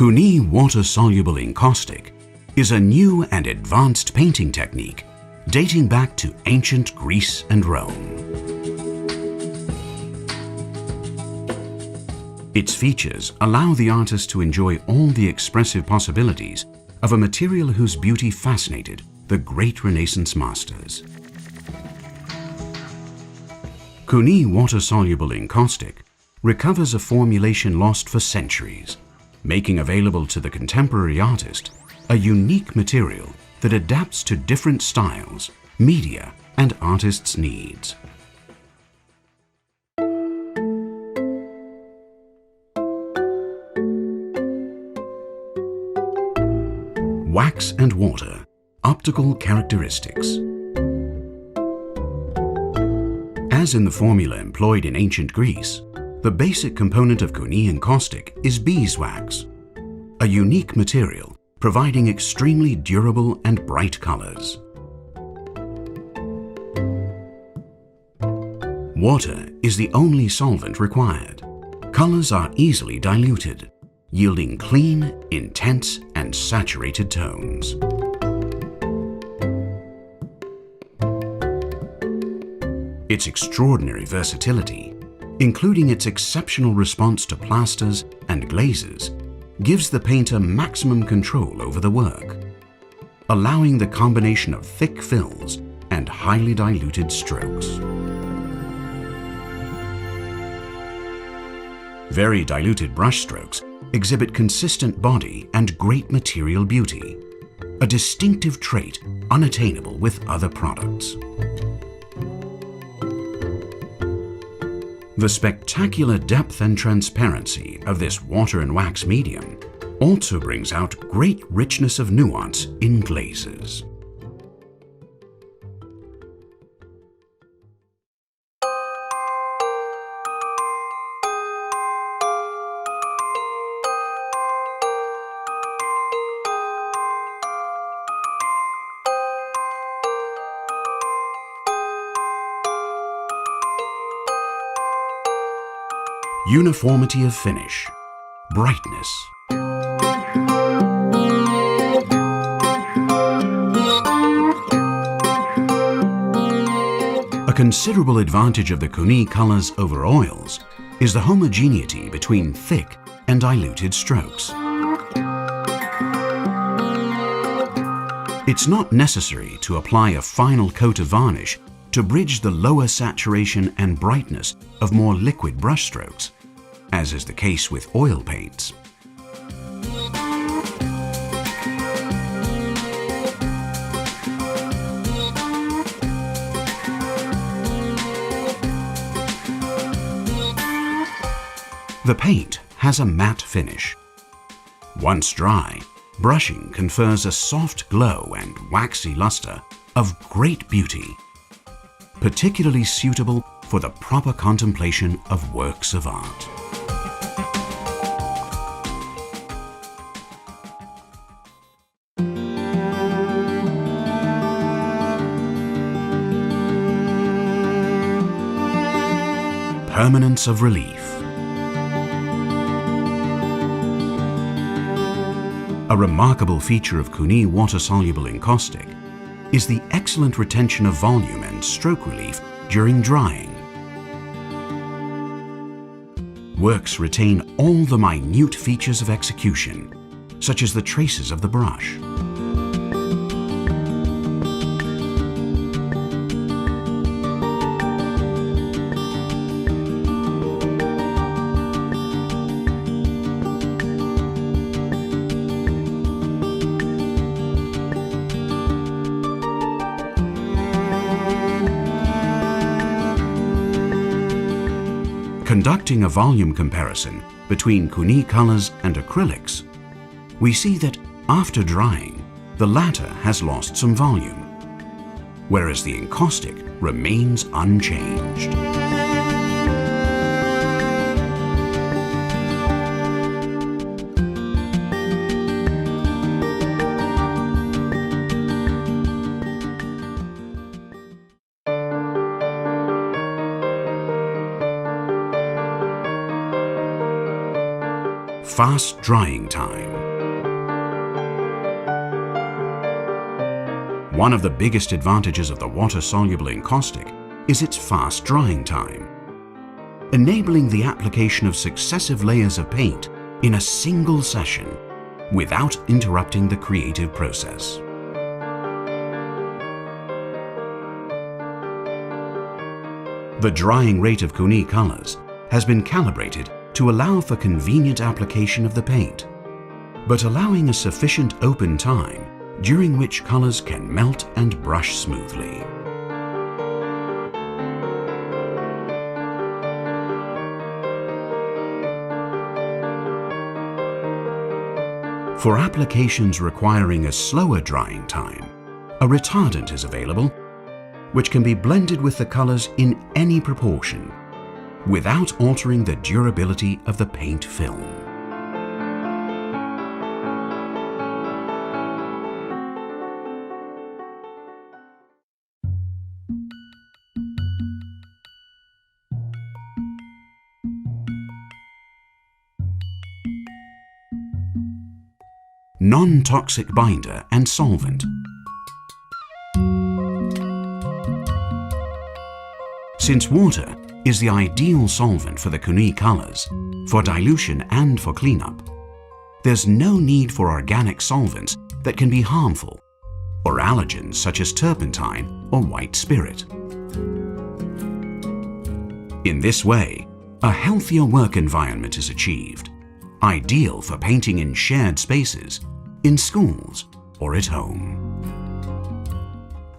Cuni water-soluble encaustic is a new and advanced painting technique dating back to ancient Greece and Rome. Its features allow the artist to enjoy all the expressive possibilities of a material whose beauty fascinated the great Renaissance masters. Cuni water-soluble encaustic recovers a formulation lost for centuries, making available to the contemporary artist a unique material that adapts to different styles, media, and artists' needs. Wax and water, optical characteristics. As in the formula employed in ancient Greece, the basic component of Cuni encaustic is beeswax, a unique material providing extremely durable and bright colors. Water is the only solvent required. Colors are easily diluted, yielding clean, intense, and saturated tones. Its extraordinary versatility, including its exceptional response to plasters and glazes, gives the painter maximum control over the work, allowing the combination of thick fills and highly diluted strokes. Very diluted brush strokes exhibit consistent body and great material beauty, a distinctive trait unattainable with other products. The spectacular depth and transparency of this water and wax medium also brings out great richness of nuance in glazes. Uniformity of finish, brightness. A considerable advantage of the Cuni colors over oils is the homogeneity between thick and diluted strokes. It's not necessary to apply a final coat of varnish to bridge the lower saturation and brightness of more liquid brush strokes, as is the case with oil paints. The paint has a matte finish. Once dry, brushing confers a soft glow and waxy luster of great beauty, particularly suitable for the proper contemplation of works of art. Permanence of relief. A remarkable feature of Cuni water-soluble encaustic is the excellent retention of volume and stroke relief during drying. Works retain all the minute features of execution, such as the traces of the brush. Conducting a volume comparison between Cuni colors and acrylics, we see that after drying, the latter has lost some volume, whereas the encaustic remains unchanged. Fast drying time. One of the biggest advantages of the water-soluble encaustic is its fast drying time, enabling the application of successive layers of paint in a single session without interrupting the creative process. The drying rate of Cuni colors has been calibrated to allow for convenient application of the paint, but allowing a sufficient open time during which colors can melt and brush smoothly. For applications requiring a slower drying time, a retardant is available, which can be blended with the colors in any proportion, without altering the durability of the paint film. Non-toxic binder and solvent. Since water is the ideal solvent for the Cuni colors, for dilution and for cleanup, there's no need for organic solvents that can be harmful, or allergens such as turpentine or white spirit. In this way, a healthier work environment is achieved, ideal for painting in shared spaces, in schools or at home.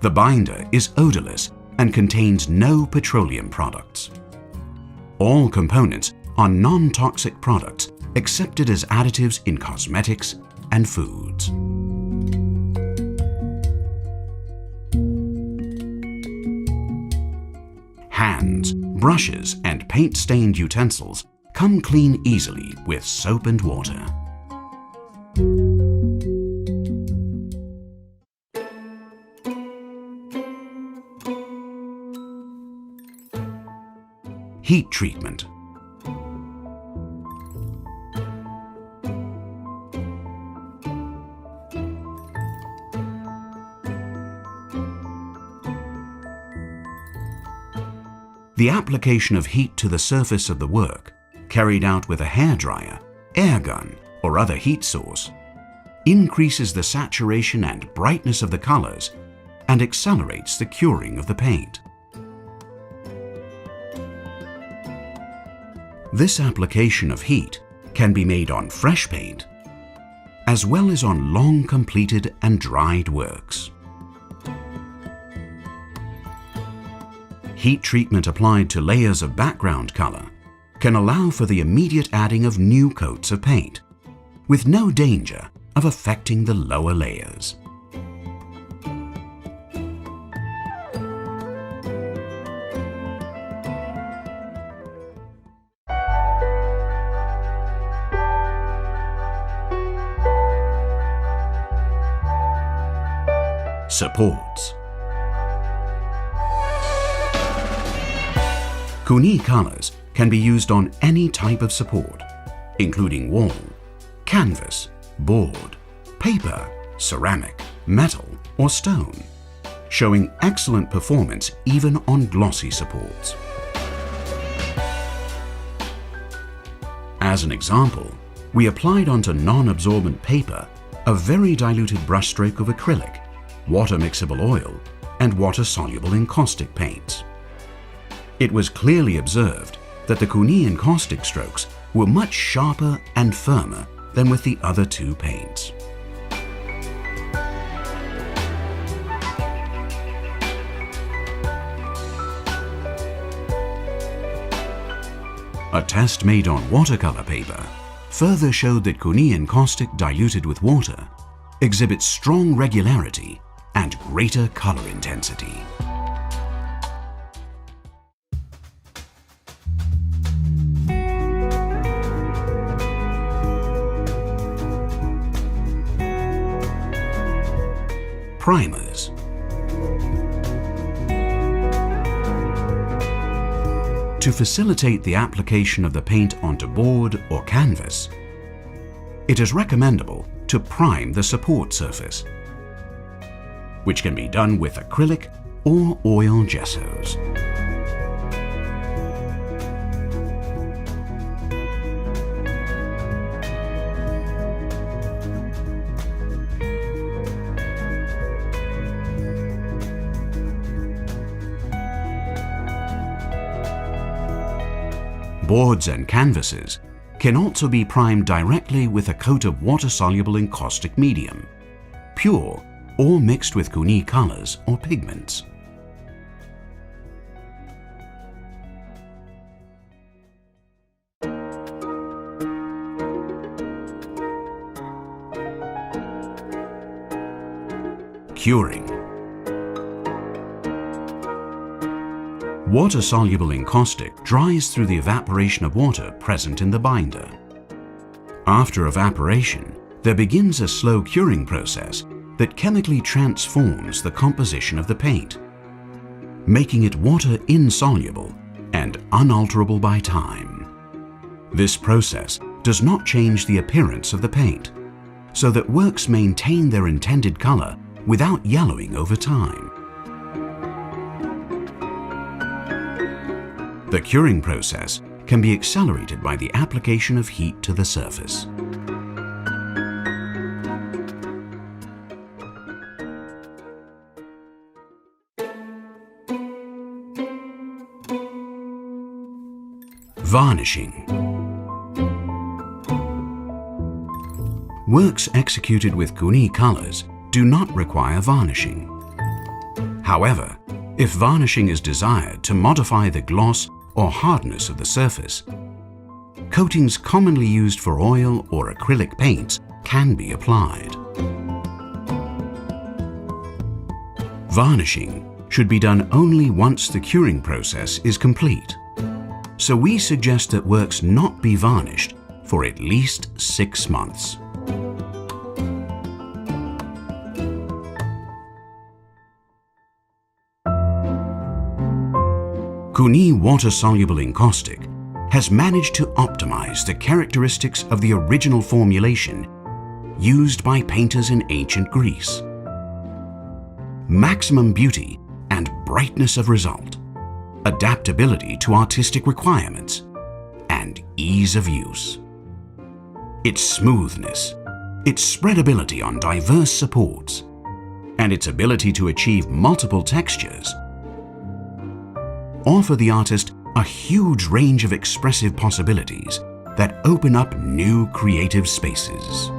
The binder is odorless and contains no petroleum products. All components are non-toxic products accepted as additives in cosmetics and foods. Hands, brushes and paint-stained utensils come clean easily with soap and water. Heat treatment. The application of heat to the surface of the work, carried out with a hairdryer, air gun, or other heat source, increases the saturation and brightness of the colors and accelerates the curing of the paint. This application of heat can be made on fresh paint, as well as on long completed and dried works. Heat treatment applied to layers of background color can allow for the immediate adding of new coats of paint, with no danger of affecting the lower layers. Supports. Cuni colors can be used on any type of support, including wall, canvas, board, paper, ceramic, metal, or stone, showing excellent performance even on glossy supports. As an example, we applied onto non-absorbent paper a very diluted brushstroke of acrylic, water-mixable oil, and water-soluble encaustic paints. It was clearly observed that the Cuni encaustic strokes were much sharper and firmer than with the other two paints. A test made on watercolor paper further showed that Cuni encaustic diluted with water exhibits strong regularity and greater color intensity. Primers. To facilitate the application of the paint onto board or canvas, it is recommendable to prime the support surface, which can be done with acrylic or oil gessos. Boards and canvases can also be primed directly with a coat of water-soluble encaustic medium, pure or mixed with Cuni colors or pigments. Curing. Water-soluble encaustic dries through the evaporation of water present in the binder. After evaporation, there begins a slow curing process that chemically transforms the composition of the paint, making it water-insoluble and unalterable by time. This process does not change the appearance of the paint, so that works maintain their intended color without yellowing over time. The curing process can be accelerated by the application of heat to the surface. Varnishing. Works executed with Cuni colors do not require varnishing. However, if varnishing is desired to modify the gloss or hardness of the surface, coatings commonly used for oil or acrylic paints can be applied. Varnishing should be done only once the curing process is complete, so we suggest that works not be varnished for at least 6 months. Cuni water-soluble encaustic has managed to optimize the characteristics of the original formulation used by painters in ancient Greece. Maximum beauty and brightness of result, adaptability to artistic requirements, and ease of use. Its smoothness, its spreadability on diverse supports, and its ability to achieve multiple textures offer the artist a huge range of expressive possibilities that open up new creative spaces.